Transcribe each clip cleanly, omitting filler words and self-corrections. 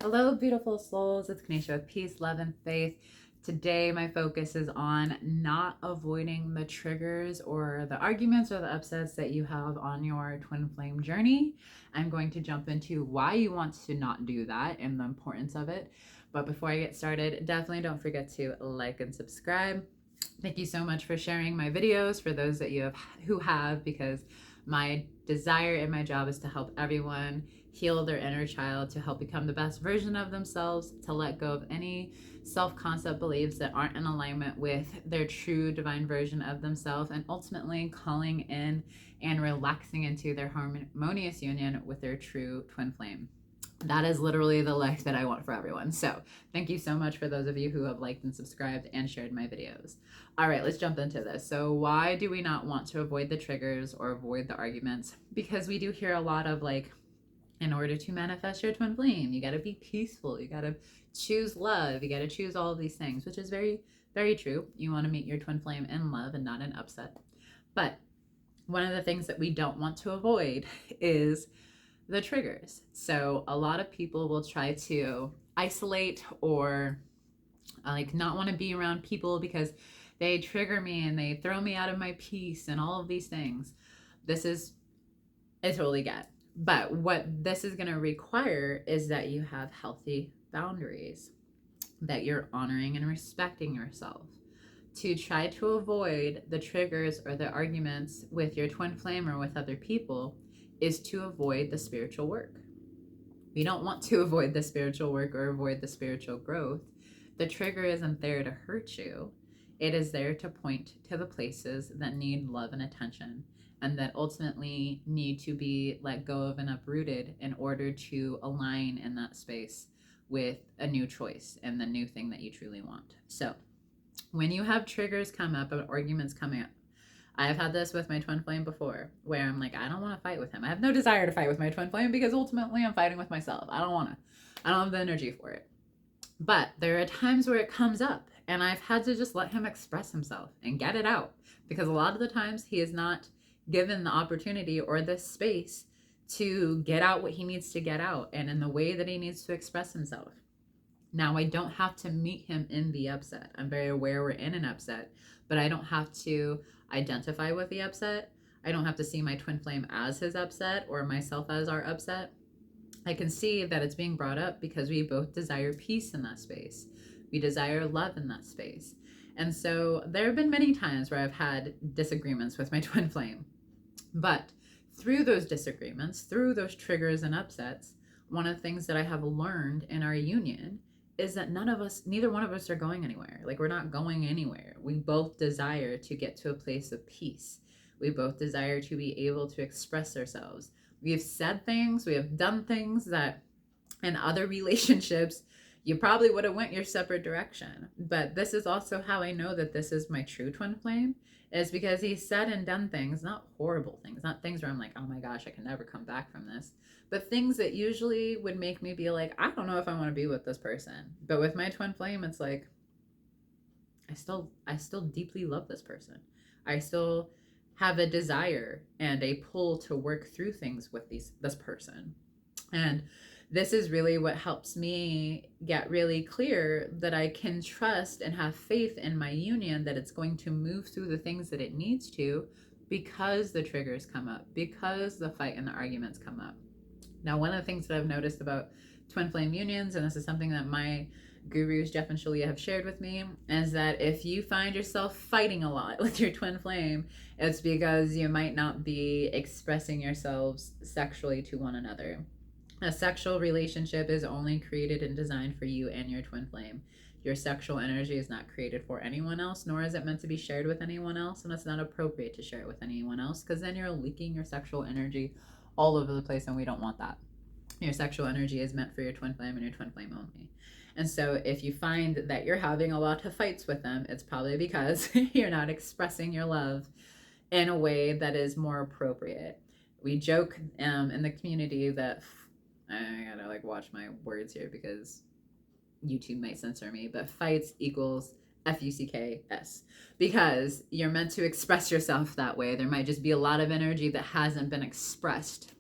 Hello, beautiful souls. It's Kanisha with Peace, Love, and Faith. Today, my focus is on not avoiding the triggers or the arguments or the upsets that you have on your twin flame journey. I'm going to jump into why you want to not do that and the importance of it. But before I get started, definitely don't forget to like and subscribe. Thank you so much for sharing my videos for those that you have who have, because my desire and my job is to help everyone heal their inner child, to help become the best version of themselves, to let go of any self-concept beliefs that aren't in alignment with their true divine version of themselves, and ultimately calling in and relaxing into their harmonious union with their true twin flame. That is literally the life that I want for everyone. So thank you so much for those of you who have liked and subscribed and shared my videos. All right, let's jump into this. So why do we not want to avoid the triggers or avoid the arguments? Because we do hear a lot of like, in order to manifest your twin flame, you got to be peaceful. You got to choose love. You got to choose all of these things, which is very, very true. You want to meet your twin flame in love and not in upset. But one of the things that we don't want to avoid is the triggers. So a lot of people will try to isolate or like not want to be around people because they trigger me and they throw me out of my peace and all of these things. I totally get. But what this is going to require is that you have healthy boundaries, that you're honoring and respecting yourself. To try to avoid the triggers or the arguments with your twin flame or with other people is to avoid the spiritual work. We don't want to avoid the spiritual work or avoid the spiritual growth. The trigger isn't there to hurt you. It is there to point to the places that need love and attention, and that ultimately need to be let go of and uprooted in order to align in that space with a new choice and the new thing that you truly want. So when you have triggers come up and arguments coming up, I've had this with my twin flame before, where I'm like, I don't want to fight with him. I have no desire to fight with my twin flame because ultimately I'm fighting with myself. I don't have the energy for it. But there are times where it comes up and I've had to just let him express himself and get it out, because a lot of the times he is not given the opportunity or the space to get out what he needs to get out and in the way that he needs to express himself. Now, I don't have to meet him in the upset. I'm very aware we're in an upset, but I don't have to identify with the upset. I don't have to see my twin flame as his upset or myself as our upset. I can see that it's being brought up because we both desire peace in that space. We desire love in that space. And so there have been many times where I've had disagreements with my twin flame. But through those disagreements, through those triggers and upsets, one of the things that I have learned in our union is that neither one of us are going anywhere. Like, we're not going anywhere. We both desire to get to a place of peace. We both desire to be able to express ourselves. We have said things, we have done things that in other relationships, you probably would have went your separate direction. But this is also how I know that this is my true twin flame, is because he said and done things, not horrible things, not things where I'm like, oh my gosh, I can never come back from this, but things that usually would make me be like, I don't know if I want to be with this person. But with my twin flame, it's like, I still deeply love this person. I still have a desire and a pull to work through things with this person. And this is really what helps me get really clear that I can trust and have faith in my union, that it's going to move through the things that it needs to, because the triggers come up, because the fight and the arguments come up. Now, one of the things that I've noticed about twin flame unions, and this is something that my gurus Jeff and Shalia have shared with me, is that if you find yourself fighting a lot with your twin flame, it's because you might not be expressing yourselves sexually to one another. A sexual relationship is only created and designed for you and your twin flame. Your sexual energy is not created for anyone else, nor is it meant to be shared with anyone else, and it's not appropriate to share it with anyone else, because then you're leaking your sexual energy all over the place, and we don't want that. Your sexual energy is meant for your twin flame and your twin flame only. And so if you find that you're having a lot of fights with them, it's probably because you're not expressing your love in a way that is more appropriate. We joke in the community that, I gotta like watch my words here because YouTube might censor me, but fights equals FUCKS, because you're meant to express yourself that way. There might just be a lot of energy that hasn't been expressed.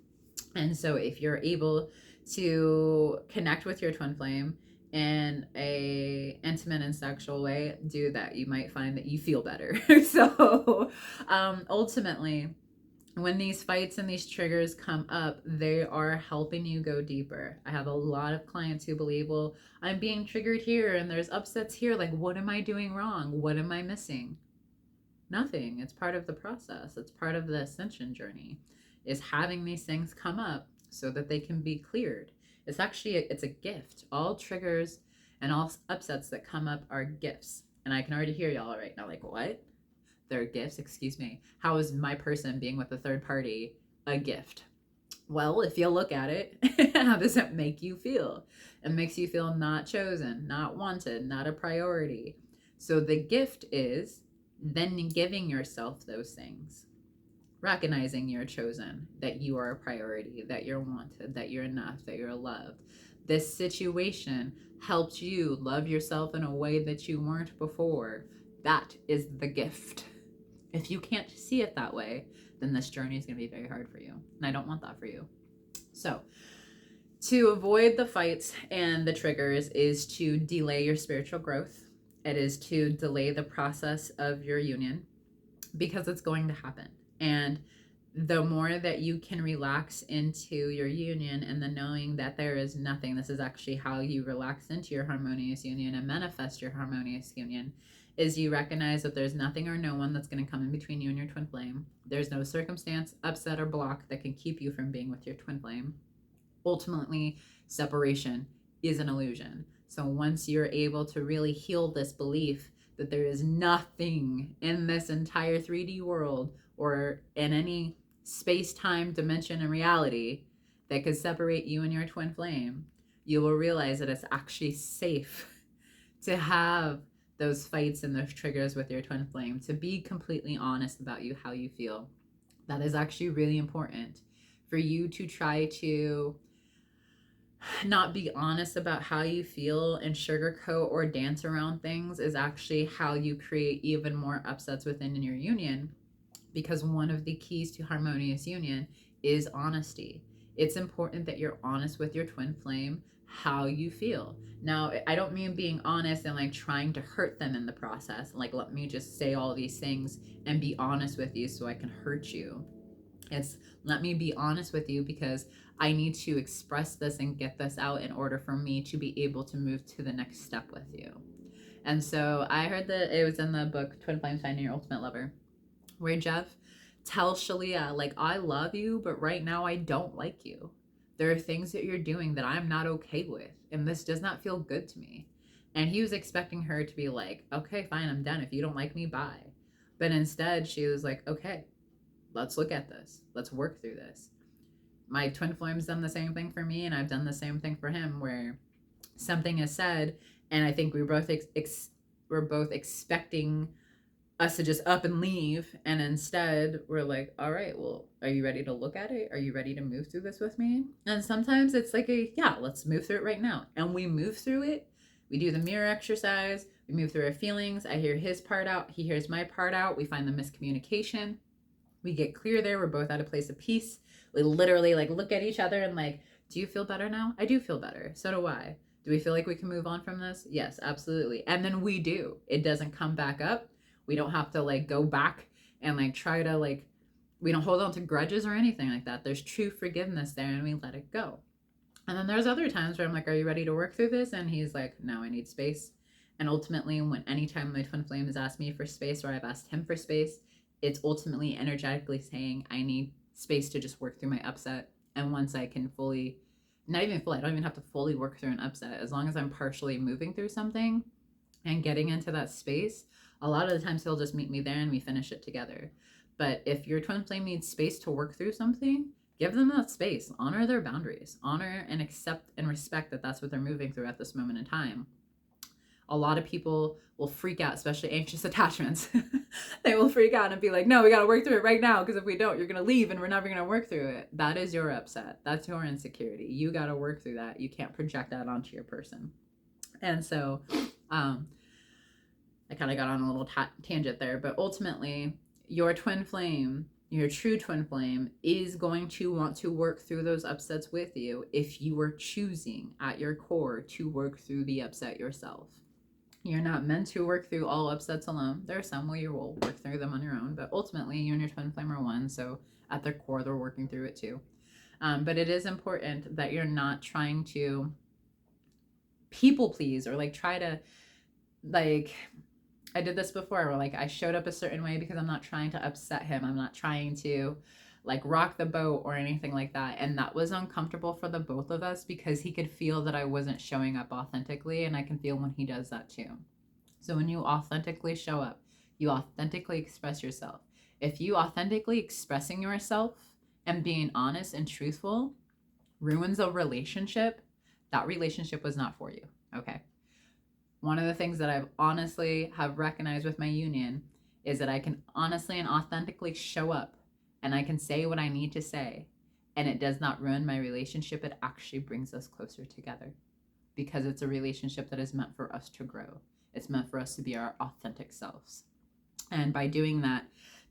And so if you're able to connect with your twin flame in a intimate and sexual way, do that. You might find that you feel better. So ultimately, when these fights and these triggers come up, they are helping you go deeper. I have a lot of clients who believe, well, I'm being triggered here and there's upsets here. Like, what am I doing wrong? What am I missing? Nothing. It's part of the process. It's part of the ascension journey, is having these things come up so that they can be cleared. It's actually, it's a gift. All triggers and all upsets that come up are gifts. And I can already hear y'all right now, like, what? They're gifts? Excuse me. How is my person being with a third party a gift? Well, if you look at it, how does it make you feel? It makes you feel not chosen, not wanted, not a priority. So the gift is then giving yourself those things, recognizing you're chosen, that you are a priority, that you're wanted, that you're enough, that you're loved. This situation helped you love yourself in a way that you weren't before. That is the gift. If you can't see it that way, then this journey is going to be very hard for you. And I don't want that for you. So to avoid the fights and the triggers is to delay your spiritual growth. It is to delay the process of your union, because it's going to happen. And the more that you can relax into your union and the knowing that there is nothing, this is actually how you relax into your harmonious union and manifest your harmonious union, is you recognize that there's nothing or no one that's going to come in between you and your twin flame. There's no circumstance, upset, or block that can keep you from being with your twin flame. Ultimately, separation is an illusion. So once you're able to really heal this belief that there is nothing in this entire 3D world or in any space-time dimension and reality that could separate you and your twin flame, you will realize that it's actually safe to have those fights and those triggers with your twin flame, to be completely honest about you, how you feel. That is actually really important. For you to try to not be honest about how you feel and sugarcoat or dance around things is actually how you create even more upsets within your union, because one of the keys to harmonious union is honesty. It's important that you're honest with your twin flame, how you feel. Now, I don't mean being honest and like trying to hurt them in the process. Like, let me just say all these things and be honest with you so I can hurt you. It's let me be honest with you because I need to express this and get this out in order for me to be able to move to the next step with you. And so I heard that it was in the book Twin Flames Finding Your Ultimate Lover, where Jeff tells Shalia, like, I love you, but right now I don't like you. There are things that you're doing that I'm not okay with, and this does not feel good to me. And he was expecting her to be like, okay, fine, I'm done. If you don't like me, bye. But instead, she was like, okay, let's look at this. Let's work through this. My twin flame's done the same thing for me, and I've done the same thing for him, where something is said, and I think we're both expecting us to just up and leave, and instead we're like, all right, well, are you ready to look at it? Are you ready to move through this with me? And sometimes it's like yeah, let's move through it right now. And we move through it. We do the mirror exercise. We move through our feelings. I hear his part out. He hears my part out. We find the miscommunication. We get clear there. We're both at a place of peace. We literally like look at each other and like, do you feel better now? I do feel better. So do I. Do we feel like we can move on from this? Yes, absolutely. And then we do. It doesn't come back up. We don't have to like go back and like try to like, we don't hold on to grudges or anything like that. There's true forgiveness there, and we let it go. And then there's other times where I'm like, are you ready to work through this? And he's like, no, I need space. And ultimately, when anytime my twin flame has asked me for space or I've asked him for space, it's ultimately energetically saying I need space to just work through my upset. And once I can fully, not even fully, I don't even have to fully work through an upset. As long as I'm partially moving through something and getting into that space, a lot of the times he'll just meet me there and we finish it together. But if your twin flame needs space to work through something, give them that space. Honor their boundaries. Honor and accept and respect that that's what they're moving through at this moment in time. A lot of people will freak out, especially anxious attachments. They will freak out and be like, no, we got to work through it right now, because if we don't, you're going to leave and we're never going to work through it. That is your upset. That's your insecurity. You got to work through that. You can't project that onto your person. And so I kind of got on a little tangent there, but ultimately your twin flame, Your true twin flame is going to want to work through those upsets with you if you are choosing at your core to work through the upset yourself. You're not meant to work through all upsets alone. There are some where you will work through them on your own, but ultimately you and your twin flame are one, so at their core they're working through it too. But it is important that you're not trying to people please or like try to like I did this before where like I showed up a certain way because I'm not trying to upset him. I'm not trying to like rock the boat or anything like that. And that was uncomfortable for the both of us because he could feel that I wasn't showing up authentically, and I can feel when he does that too. So when you authentically show up, you authentically express yourself. If you authentically expressing yourself and being honest and truthful ruins a relationship, that relationship was not for you. Okay. One of the things that I've honestly have recognized with my union is that I can honestly and authentically show up and I can say what I need to say, and it does not ruin my relationship. It actually brings us closer together because it's a relationship that is meant for us to grow. It's meant for us to be our authentic selves. And by doing that,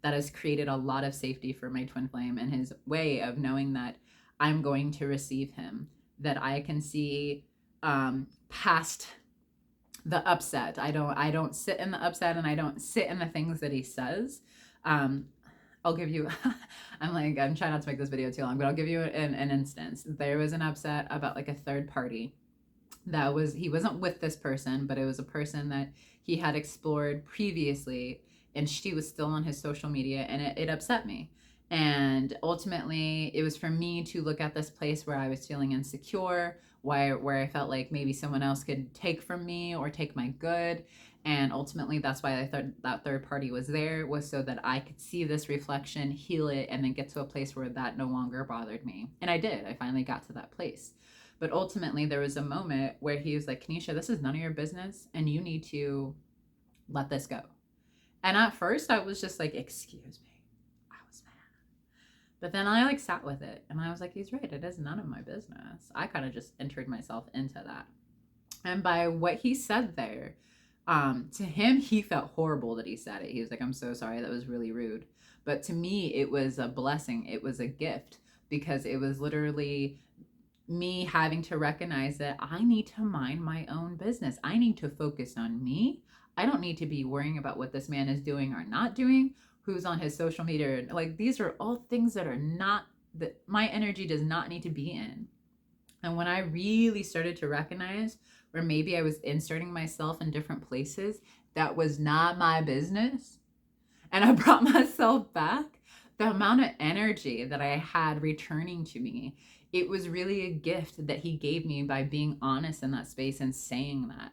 that has created a lot of safety for my twin flame and his way of knowing that I'm going to receive him, that I can see past the upset. I don't sit in the upset, and I don't sit in the things that he says. I'll give you, I'm trying not to make this video too long, but I'll give you an instance. There was an upset about like a third party he wasn't with this person, but it was a person that he had explored previously, and she was still on his social media, and it upset me. And ultimately it was for me to look at this place where I was feeling insecure, where I felt like maybe someone else could take from me or take my good. And ultimately that's why I thought that third party was there, was so that I could see this reflection, heal it, and then get to a place where that no longer bothered me. And I did. I finally got to that place. But ultimately there was a moment where he was like, Kanisha, this is none of your business, and you need to let this go. And at first I was just like, excuse me. I was mad. But then I like sat with it and I was like, he's right. It is none of my business. I kind of just entered myself into that. And by what he said there, to him, he felt horrible that he said it. He was like, I'm so sorry. That was really rude. But to me, it was a blessing. It was a gift, because it was literally me having to recognize that I need to mind my own business. I need to focus on me. I don't need to be worrying about what this man is doing or not doing, who's on his social media. Like, these are all things that are not, that my energy does not need to be in. And when I really started to recognize where maybe I was inserting myself in different places that was not my business, and I brought myself back, the amount of energy that I had returning to me, it was really a gift that he gave me by being honest in that space and saying that.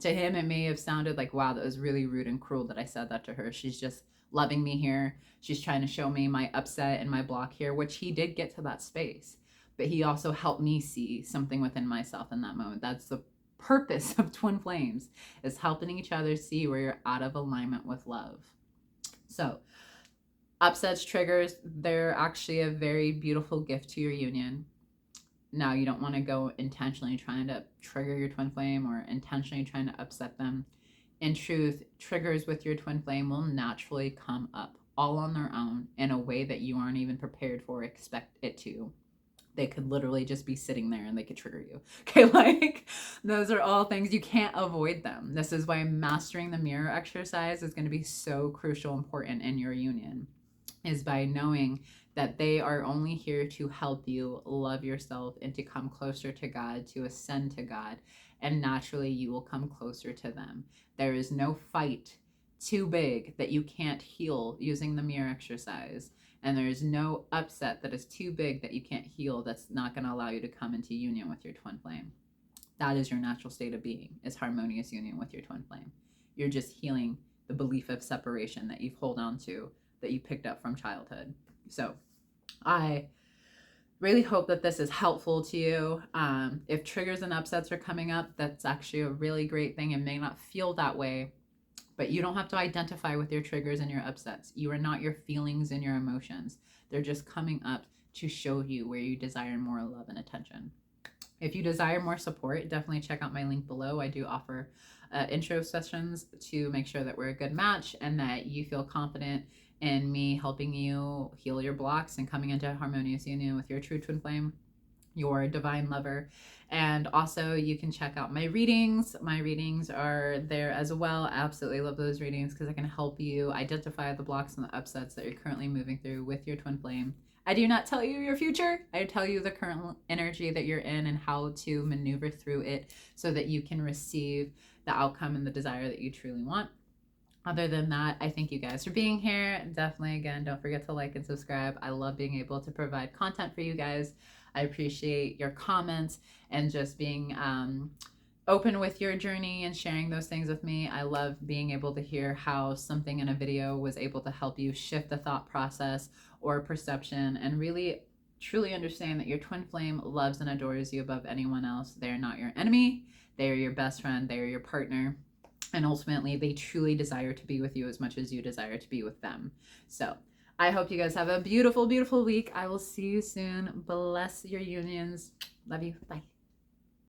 To him, it may have sounded like, wow, that was really rude and cruel that I said that to her. She's just loving me here. She's trying to show me my upset and my block here, which he did get to that space. But he also helped me see something within myself in that moment. That's the purpose of twin flames, is helping each other see where you're out of alignment with love. So upsets, triggers, they're actually a very beautiful gift to your union. Now, you don't want to go intentionally trying to trigger your twin flame or intentionally trying to upset them. In truth, triggers with your twin flame will naturally come up all on their own in a way that you aren't even prepared for or expect it to. They could literally just be sitting there and they could trigger you. Okay, like, those are all things, you can't avoid them. This is why mastering the mirror exercise is going to be so crucial, important in your union, is by knowing that they are only here to help you love yourself and to come closer to God, to ascend to God, and naturally you will come closer to them. There is no fight too big that you can't heal using the mirror exercise. And there's no upset that is too big that you can't heal, that's not going to allow you to come into union with your twin flame. That is your natural state of being, is harmonious union with your twin flame. You're just healing the belief of separation that you've held on to, that you picked up from childhood. So I really hope that this is helpful to you. If triggers and upsets are coming up, that's actually a really great thing. It may not feel that way, but you don't have to identify with your triggers and your upsets. You are not your feelings and your emotions. They're just coming up to show you where you desire more love and attention. If you desire more support, definitely check out my link below. I do offer intro sessions to make sure that we're a good match and that you feel confident in me helping you heal your blocks and coming into a harmonious union with your true twin flame, your divine lover. And also you can check out my readings. My readings are there as well. I absolutely love those readings because I can help you identify the blocks and the upsets that you're currently moving through with your twin flame. I do not tell you your future. I tell you the current energy that you're in and how to maneuver through it so that you can receive the outcome and the desire that you truly want. Other than that, I thank you guys for being here. Definitely, again, don't forget to like and subscribe. I love being able to provide content for you guys. I appreciate your comments and just being open with your journey and sharing those things with me. I love being able to hear how something in a video was able to help you shift the thought process or perception and really truly understand that your twin flame loves and adores you above anyone else. They're not your enemy. They are your best friend. They are your partner. And ultimately, they truly desire to be with you as much as you desire to be with them. So I hope you guys have a beautiful, beautiful week. I will see you soon. Bless your unions. Love you. Bye.